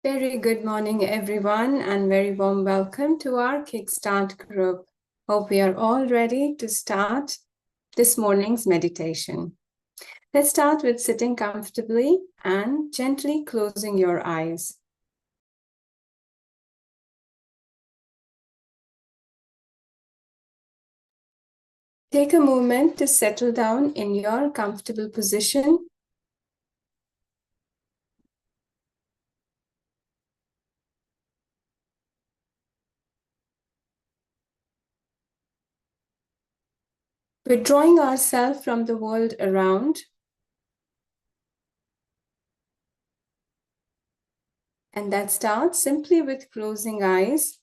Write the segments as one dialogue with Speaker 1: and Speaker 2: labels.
Speaker 1: Very good morning, everyone, and very warm welcome to our Kickstart group. Hope we are all ready to start this morning's meditation. Let's start with sitting comfortably and gently closing your eyes. Take a moment to settle down in your comfortable position. Withdrawing ourselves from the world around. And that starts simply with closing eyes,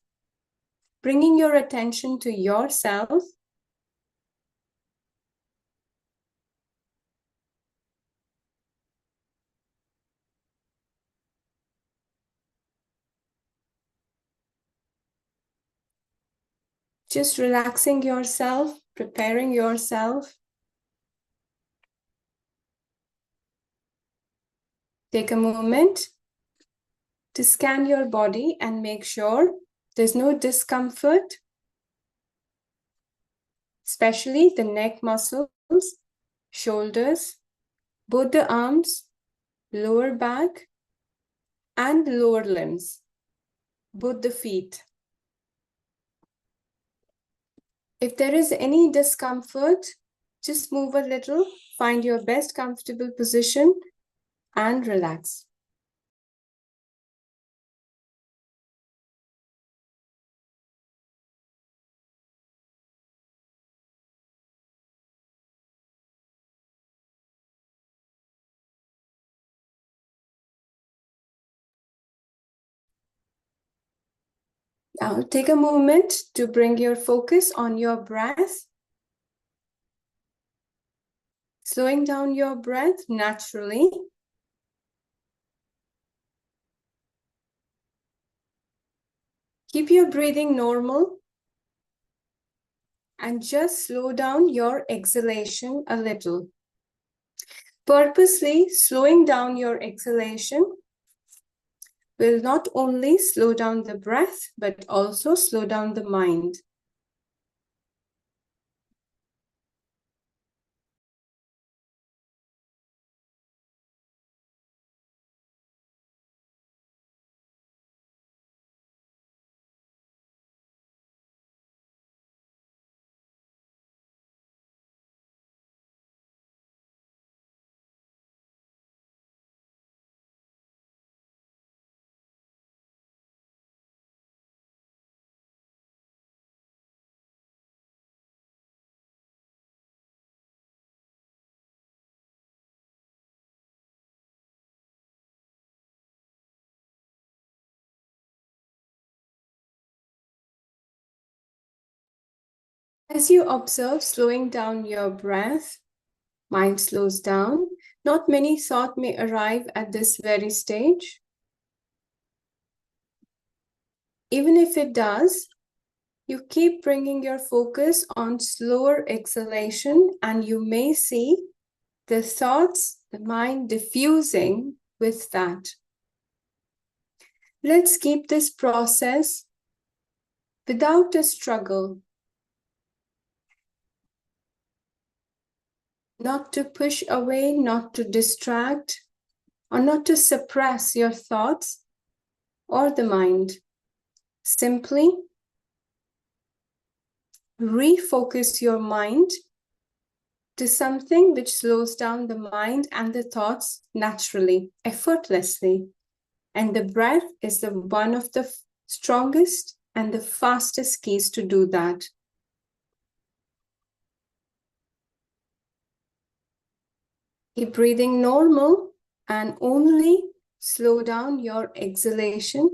Speaker 1: bringing your attention to yourself. Just relaxing yourself, preparing yourself. Take a moment to scan your body and make sure there's no discomfort, especially the neck muscles, shoulders, both the arms, lower back, and lower limbs, both the feet. If there is any discomfort, just move a little, find your best comfortable position, and relax. Now take a moment to bring your focus on your breath. Slowing down your breath naturally. Keep your breathing normal and just slow down your exhalation a little. Purposely slowing down your exhalation will not only slow down the breath, but also slow down the mind. As you observe slowing down your breath, mind slows down. Not many thoughts may arrive at this very stage. Even if it does, you keep bringing your focus on slower exhalation and you may see the thoughts, the mind diffusing with that. Let's keep this process without a struggle. Not to push away, not to distract, or not to suppress your thoughts or the mind. Simply refocus your mind to something which slows down the mind and the thoughts naturally, effortlessly. And the breath is one of the strongest and the fastest keys to do that. Keep breathing normal and only slow down your exhalation.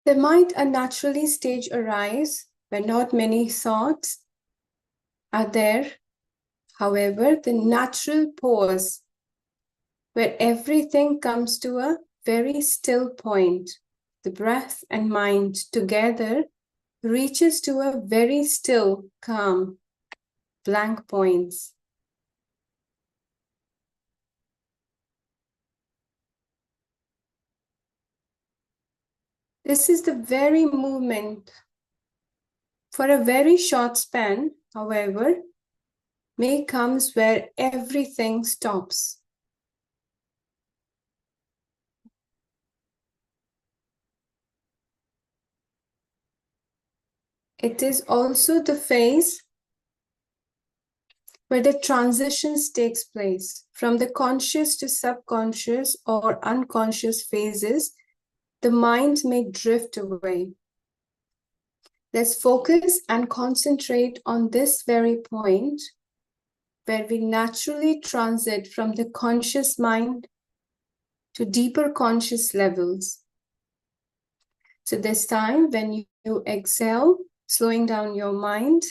Speaker 1: There might a naturally stage arise where not many thoughts are there. However, the natural pause where everything comes to a very still point, the breath and mind together reaches to a very still, calm, blank points. This is the very movement. For a very short span, however, may comes where everything stops. It is also the phase where the transitions takes place from the conscious to subconscious or unconscious phases. The mind may drift away. Let's focus and concentrate on this very point where we naturally transit from the conscious mind to deeper conscious levels. So this time when you exhale, slowing down your mind,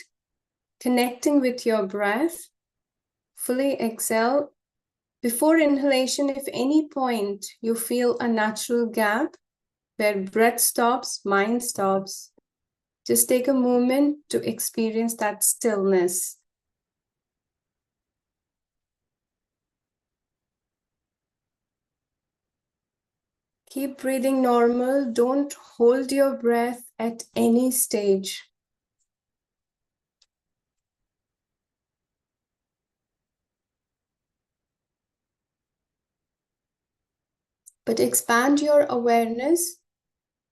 Speaker 1: connecting with your breath, fully exhale. Before inhalation, if any point you feel a natural gap where breath stops, mind stops, just take a moment to experience that stillness. Keep breathing normal. Don't hold your breath at any stage. But expand your awareness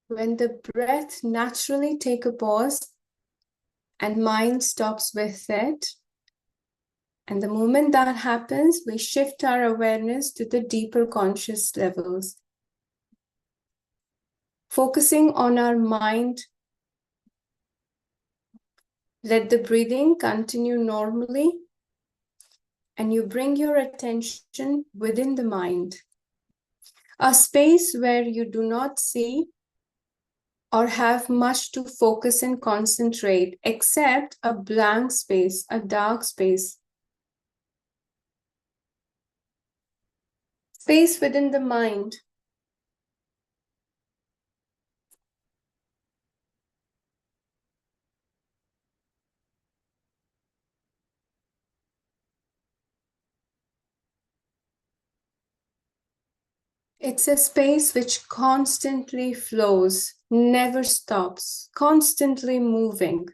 Speaker 1: when the breath naturally take a pause and mind stops with it. And the moment that happens, we shift our awareness to the deeper conscious levels. Focusing on our mind, let the breathing continue normally, and you bring your attention within the mind. A space where you do not see or have much to focus and concentrate, except a blank space, a dark space. Space within the mind. It's a space which constantly flows, never stops, constantly moving.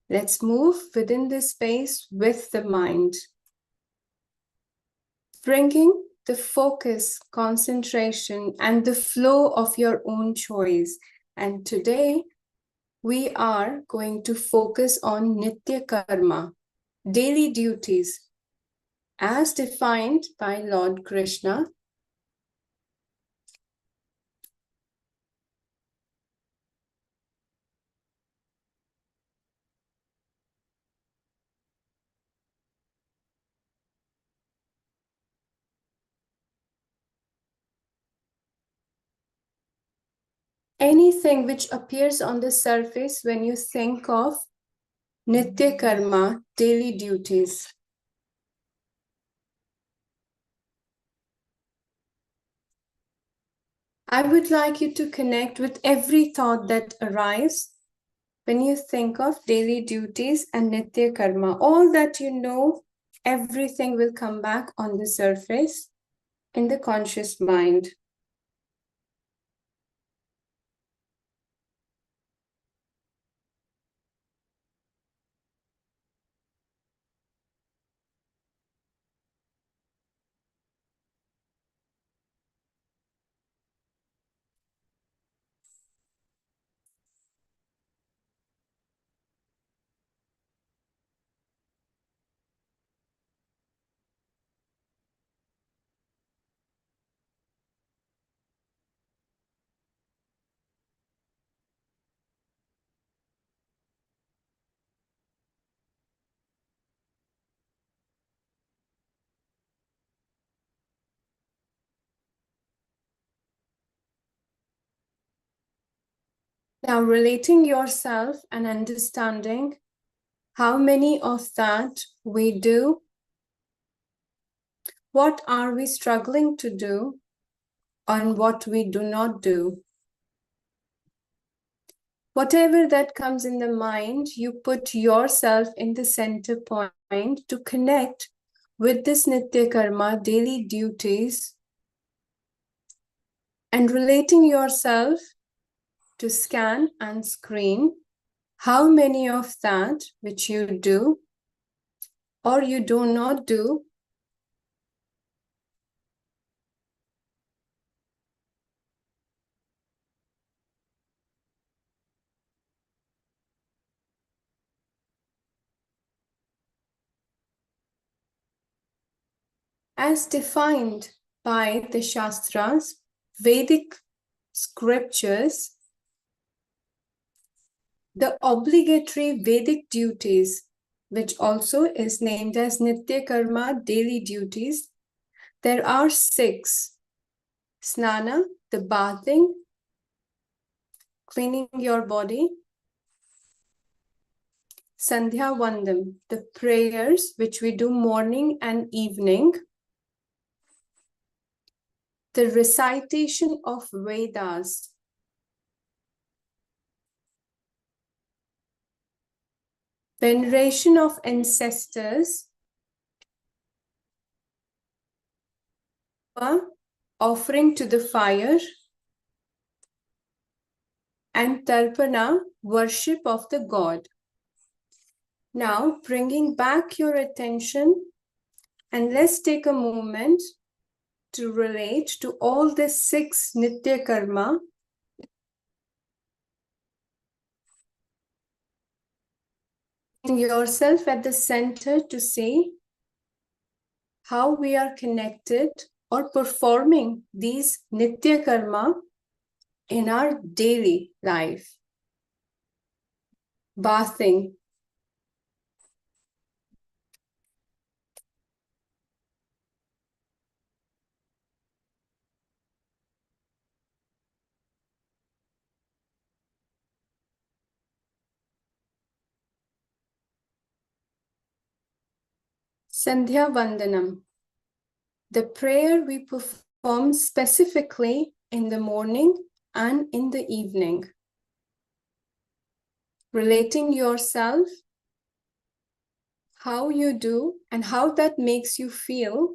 Speaker 1: Let's move within this space with the mind, bringing the focus, concentration, and the flow of your own choice. And today, we are going to focus on Nitya Karma, daily duties, as defined by Lord Krishna. Anything which appears on the surface when you think of Nitya Karma, daily duties. I would like you to connect with every thought that arises when you think of daily duties and Nitya Karma. All that you know, everything will come back on the surface in the conscious mind. Now, relating yourself and understanding how many of that we do, what are we struggling to do, and what we do not do. Whatever that comes in the mind, you put yourself in the center point to connect with this Nitya Karma, daily duties, and relating yourself to scan and screen how many of that which you do or you do not do as defined by the Shastras, Vedic scriptures, the obligatory Vedic duties, which also is named as Nitya Karma, daily duties. There are 6. Snana, the bathing, cleaning your body. Sandhya Vandam, the prayers which we do morning and evening. The recitation of Vedas. Veneration of ancestors. Offering to the fire. And Tarpana, worship of the god. Now, bringing back your attention, and let's take a moment to relate to all the 6 Nitya Karma. Yourself at the center to see how we are connected or performing these Nitya Karma in our daily life. Bathing. Sandhya Vandanam. The prayer we perform specifically in the morning and in the evening. Relating yourself, how you do and how that makes you feel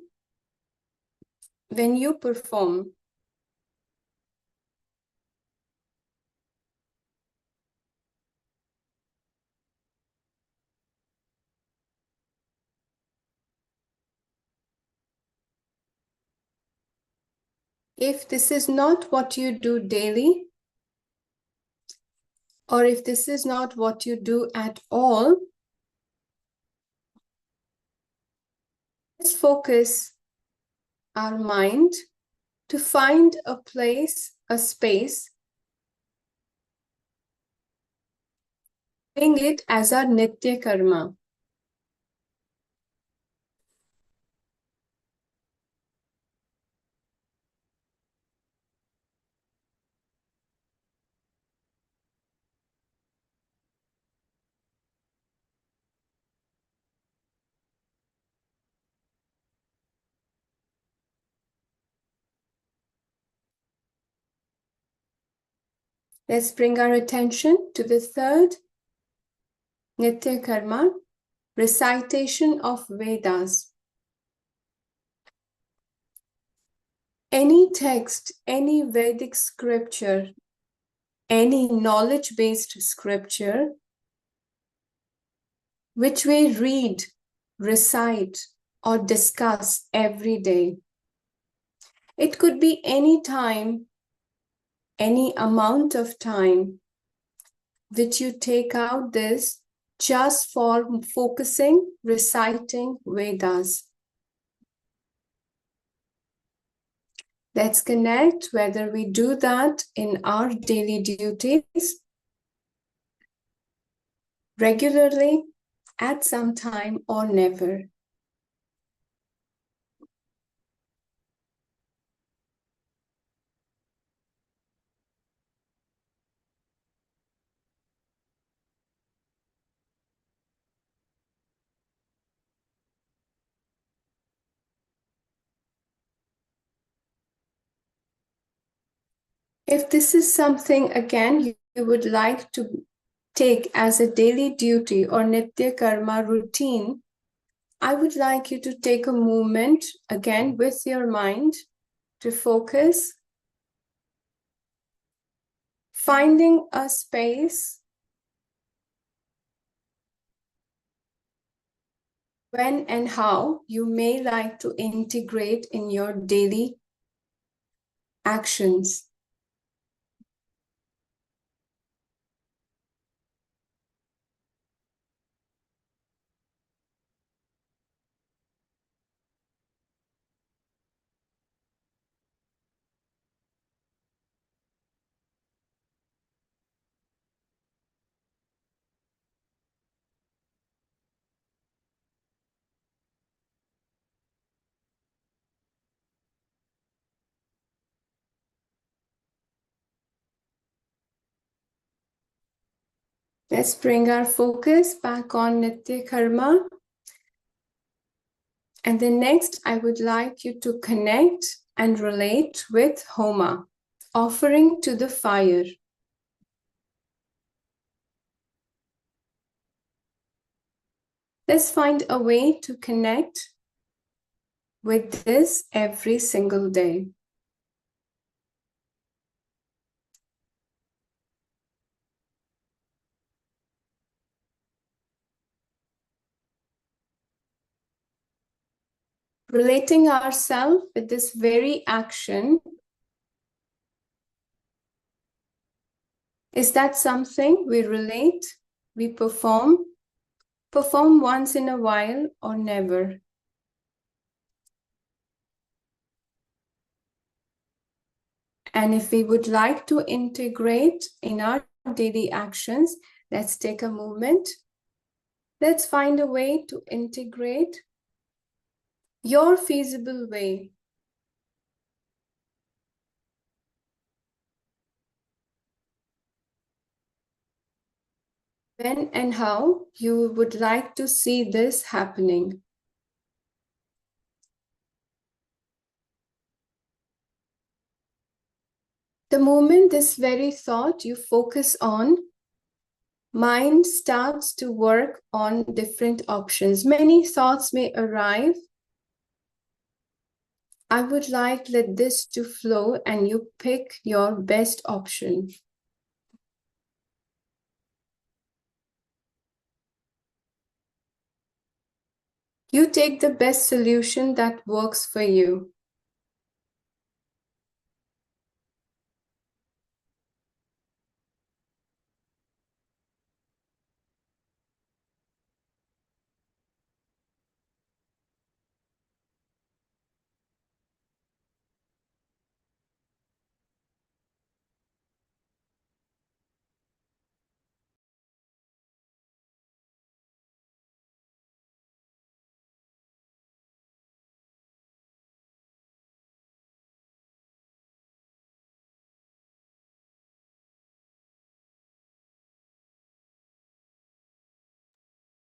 Speaker 1: when you perform. If this is not what you do daily, or if this is not what you do at all, let's focus our mind to find a place, a space, doing it as our Nitya Karma. Let's bring our attention to the 3rd Nitya Karma, recitation of Vedas. Any text, any Vedic scripture, any knowledge-based scripture, which we read, recite, or discuss every day. It could be any time, any amount of time, which you take out this just for focusing, reciting Vedas. Let's connect whether we do that in our daily duties, regularly, at some time, or never. If this is something, again, you would like to take as a daily duty or Nitya Karma routine, I would like you to take a moment again with your mind to focus, finding a space when and how you may like to integrate in your daily actions. Let's bring our focus back on Nitya Karma. And then next, I would like you to connect and relate with Homa, offering to the fire. Let's find a way to connect with this every single day. Relating ourselves with this very action, is that something we relate, we perform once in a while or never? And if we would like to integrate in our daily actions, let's take a moment. Let's find a way to integrate your feasible way. When and how you would like to see this happening. The moment this very thought you focus on, mind starts to work on different options. Many thoughts may arrive. I would like let this to flow and you pick your best option. You take the best solution that works for you.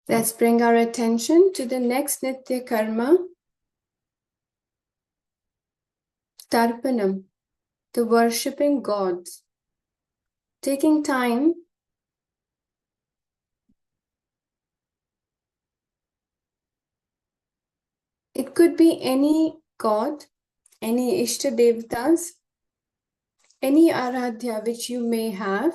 Speaker 1: Let's bring our attention to the next Nitya Karma, Tarpanam, the worshipping gods. Taking time it could be any god, any Ishta Devtas, any Aradhya which you may have.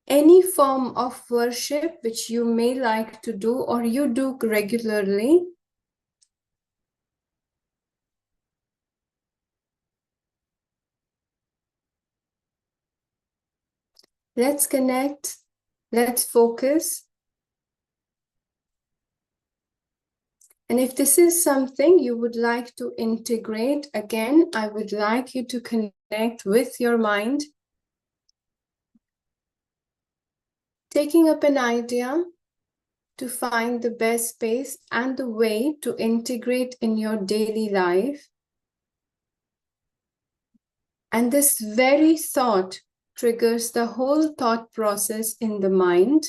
Speaker 1: Any form of worship which you may like to do or you do regularly. Let's connect, let's focus. And if this is something you would like to integrate, again, I would like you to connect with your mind, taking up an idea to find the best space and the way to integrate in your daily life. And this very thought triggers the whole thought process in the mind.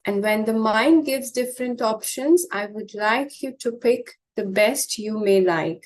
Speaker 1: And when the mind gives different options, I would like you to pick the best you may like.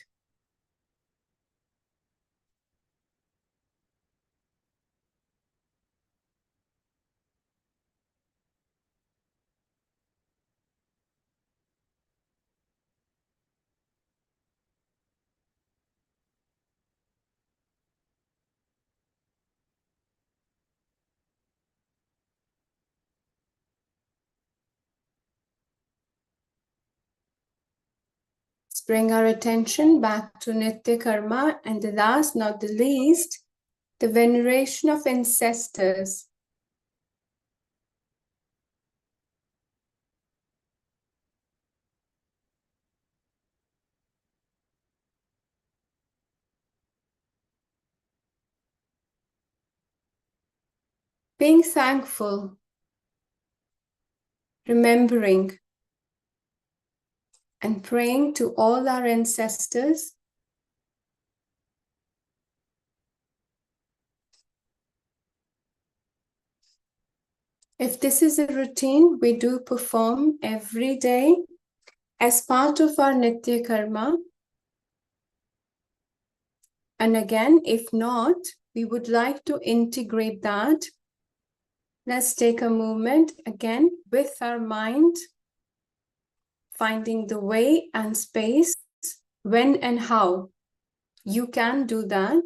Speaker 1: Let's bring our attention back to Nitya Karma, and the last, not the least, the veneration of ancestors. Being thankful, remembering, and praying to all our ancestors. If this is a routine we do perform every day as part of our Nitya Karma, and again, if not, we would like to integrate that. Let's take a moment again with our mind, finding the way and space, when and how you can do that.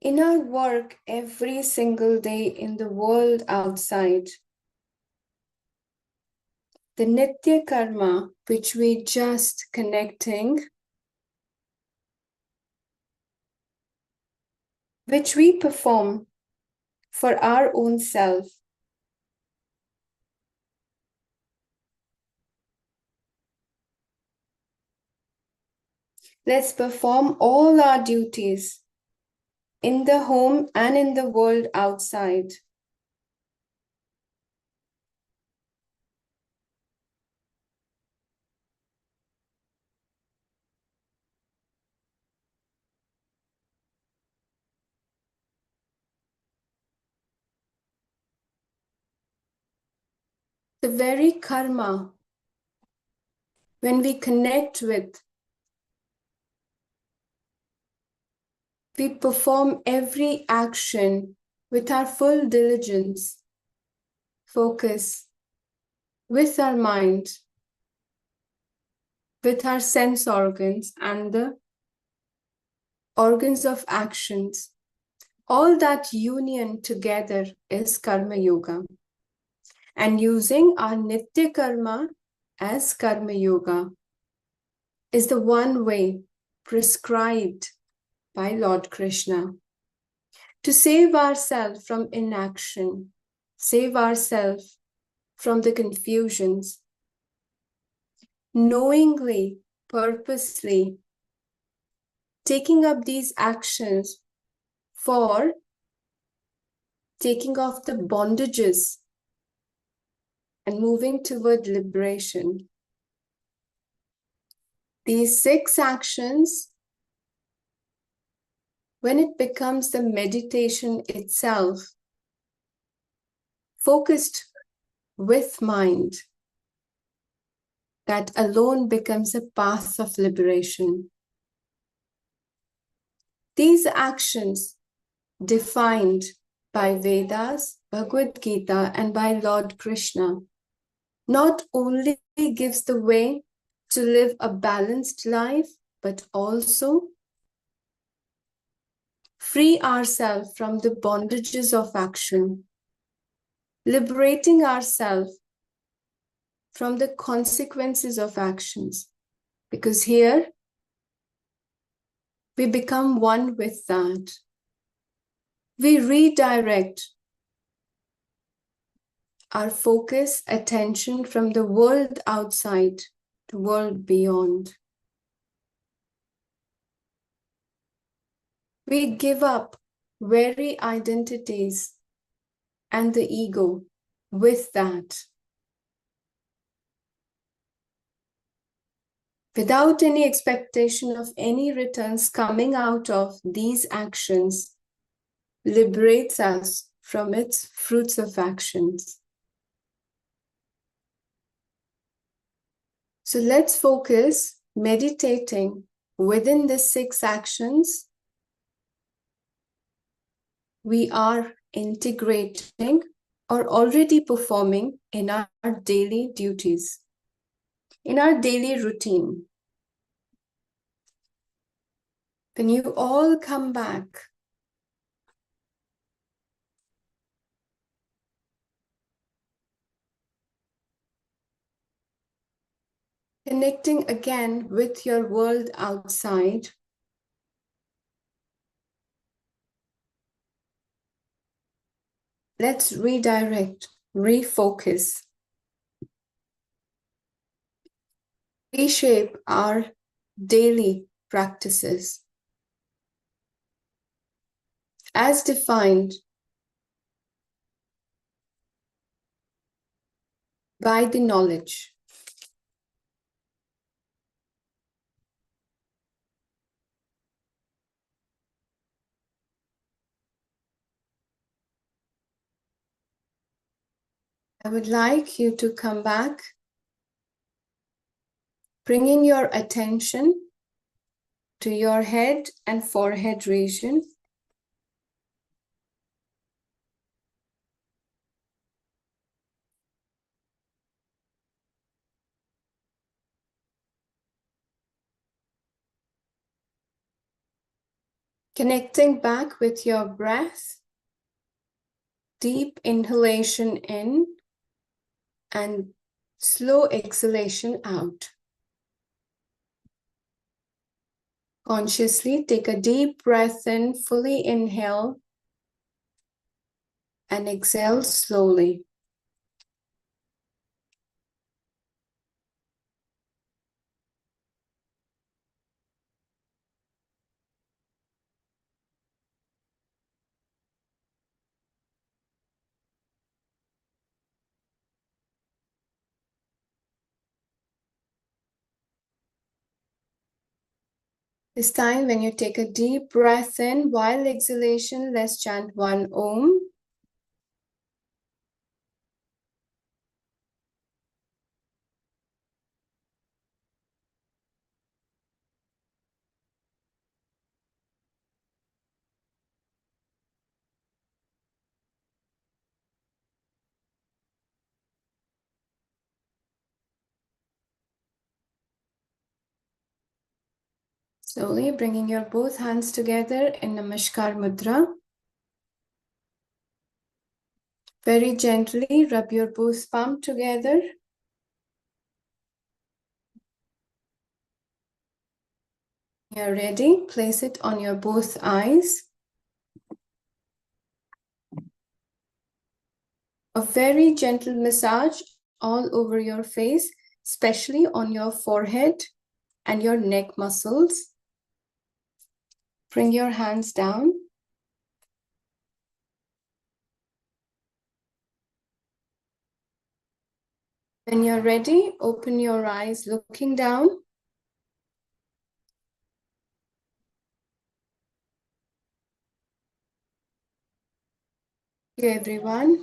Speaker 1: In our work every single day in the world outside, the Nitya Karma, which we just connecting, which we perform for our own self, let's perform all our duties in the home and in the world outside. The very karma, when we connect with, we perform every action with our full diligence, focus, with our mind, with our sense organs and the organs of actions. All that union together is Karma Yoga. And using our Nitya Karma as Karma Yoga is the one way prescribed by Lord Krishna to save ourselves from inaction, save ourselves from the confusions, knowingly, purposely taking up these actions for taking off the bondages and moving toward liberation. These 6 actions, when it becomes the meditation itself, focused with mind, that alone becomes a path of liberation. These actions, defined by Vedas, Bhagavad Gita, and by Lord Krishna, not only gives the way to live a balanced life, but also free ourselves from the bondages of action, liberating ourselves from the consequences of actions. Because here, we become one with that. We redirect our focus, attention from the world outside to world beyond. We give up very identities and the ego with that. Without any expectation of any returns coming out of these actions, liberates us from its fruits of actions. So let's focus meditating within the 6 actions we are integrating or already performing in our daily duties, in our daily routine. When you all come back, connecting again with your world outside, let's redirect, refocus, reshape our daily practices as defined by the knowledge. I would like you to come back, bringing your attention to your head and forehead region. Connecting back with your breath, deep inhalation in and slow exhalation out. Consciously take a deep breath in, fully inhale and exhale slowly. This time when you take a deep breath in, while exhalation, let's chant one Om. Slowly bringing your both hands together in Namaskar Mudra. Very gently rub your both palms together. You're ready, place it on your both eyes. A very gentle massage all over your face, especially on your forehead and your neck muscles. Bring your hands down. When you're ready, open your eyes, looking down. Thank you, everyone.